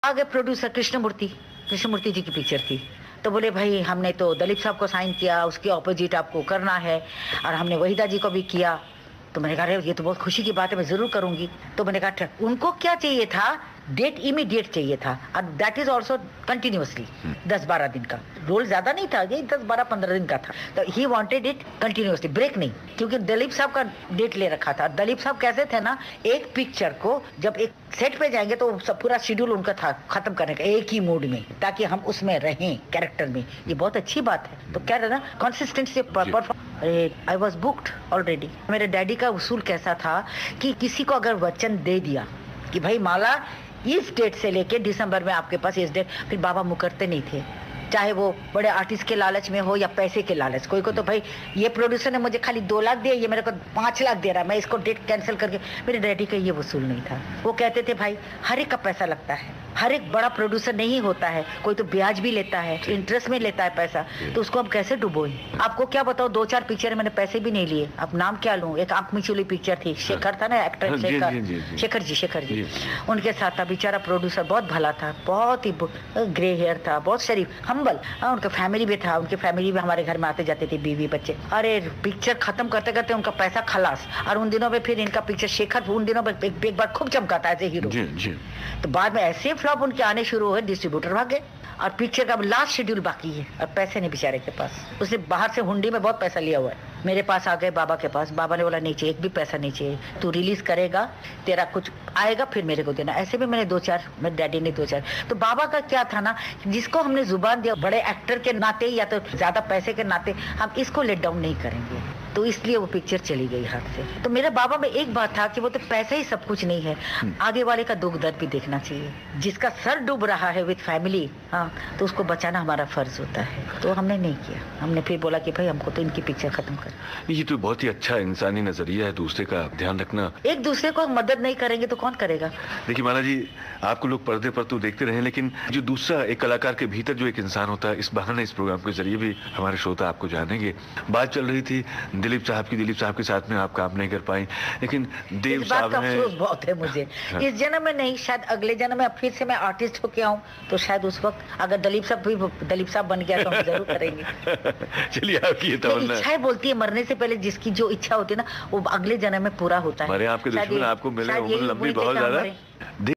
आगे प्रोड्यूसर कृष्णमूर्ति, कृष्णमूर्ति जी की पिक्चर थी। तो बोले भाई हमने तो दलीप साहब को साइन किया, उसके ऑपोजिट आपको करना है, और हमने वहीदा जी को भी किया। तो मैंने कहा ये तो बहुत खुशी की बात है, मैं जरूर करूंगी। तो मैंने कहा उनको क्या चाहिए था, डेट इमीडिएट चाहिए था, और दैट इज ऑल्सो कंटिन्यूसली 10-12 दिन का रोल, ज्यादा नहीं था, ये 10-12-15 दिन का था। तो he wanted it continuously, break नहीं, क्योंकि दलीप साहब का डेट ले रखा था। दलीप साहब कैसे थे ना, एक पिक्चर को जब एक सेट पे जाएंगे तो सब पूरा शेड्यूल उनका था खत्म करने का एक ही मूड में, ताकि हम उसमें रहें कैरेक्टर में। ये बहुत अच्छी बात है। तो क्या रहना consistency. I was booked already. मेरे डैडी का उसूल कैसा था कि किसी को अगर वचन दे दिया कि भाई माला इस डेट से लेके दिसंबर में आपके पास इस डेट, फिर बाबा मुकरते नहीं थे, चाहे वो बड़े आर्टिस्ट के लालच में हो या पैसे के लालच। कोई को तो भाई ये प्रोड्यूसर ने मुझे खाली 2 लाख दिए, ये मेरे को 5 लाख दे रहा है, मैं इसको डेट कैंसिल करके। मेरे डैडी का ये वसूल नहीं था। वो कहते थे भाई हर एक का पैसा लगता है, हर एक बड़ा प्रोड्यूसर नहीं होता है, कोई तो ब्याज भी लेता है, इंटरेस्ट में लेता है पैसा, तो उसको हम कैसे डुबोएं। आपको क्या बताओ, 2-4 पिक्चर मैंने पैसे भी नहीं लिए। अब नाम क्या लूं, एक आंख मिचुली पिक्चर थी, शेखर था ना एक्टर, शेखर जी उनके साथ था। बेचारा प्रोड्यूसर बहुत भला था, बहुत ही ग्रे हेयर था, बहुत शरीफ हम्बल। उनका फैमिली भी था, उनकी फैमिली भी हमारे घर में आते जाते थे, बीवी बच्चे। अरे पिक्चर खत्म करते करते उनका पैसा खलास। और उन दिनों में फिर इनका पिक्चर शेखर उन दिनों में एक बार खूब चमका था एज ए हीरो। तो बाद में ऐसे फ्लॉप उनके आने शुरू हुए, डिस्ट्रीब्यूटर भाग गए और पिक्चर का लास्ट शेड्यूल बाकी है और पैसे नहीं बेचारे के पास। उसने बाहर से हुंडी में बहुत पैसा लिया हुआ है। मेरे पास आ गए बाबा के पास, बाबा ने बोला नहीं चाहिए, एक भी पैसा नहीं चाहिए, तू रिलीज करेगा, तेरा कुछ आएगा फिर मेरे को देना। ऐसे भी मैंने 2-4, मेरे डैडी ने 2-4। तो बाबा का क्या था ना, जिसको हमने जुबान दिया बड़े एक्टर के नाते या तो ज्यादा पैसे के नाते, हम इसको लेट डाउन नहीं करेंगे। तो इसलिए वो पिक्चर चली गई हाथ से। तो मेरे बाबा में एक बात था कि वो तो पैसा ही सब कुछ नहीं है, आगे वाले का दुख दर्द भी देखना चाहिए। जिसका सर डूब रहा है विद फैमिली, हाँ, तो उसको बचाना हमारा फर्ज होता है। तो हमने नहीं किया, हमने फिर बोला कि भाई हमको तो इनकी पिक्चर खत्म कर। ये तो बहुत ही अच्छा इंसानी नजरिया है, दूसरे का ध्यान रखना। एक दूसरे को मदद नहीं करेंगे तो कौन करेगा। देखिए माला जी, आपको लोग पर्दे पर तो देखते रहे, लेकिन जो दूसरा एक कलाकार के भीतर जो एक इंसान होता है, इस बहाने इस प्रोग्राम के जरिए भी हमारे श्रोता आपको जानेंगे। बात चल रही थी दिलीप साहब के साथ में आप काम नहीं कर पाई, लेकिन देव साहब ने। अफसोस बहुत है मुझे। इस जन्म में नहीं, शायद अगले जन्म में फिर से मैं आर्टिस्ट होके आऊं, तो शायद उस वक्त अगर दलीप साहब बन गया तो हम जरूर करेंगे। चलिए आपकी ये तमन्ना। इच्छाएं बोलती है, मरने से पहले जिसकी जो इच्छा होती है ना, वो अगले जन्म में पूरा होता है। आपके दुश्मन आपको मिले, उम्र लंबी बहुत ज्यादा।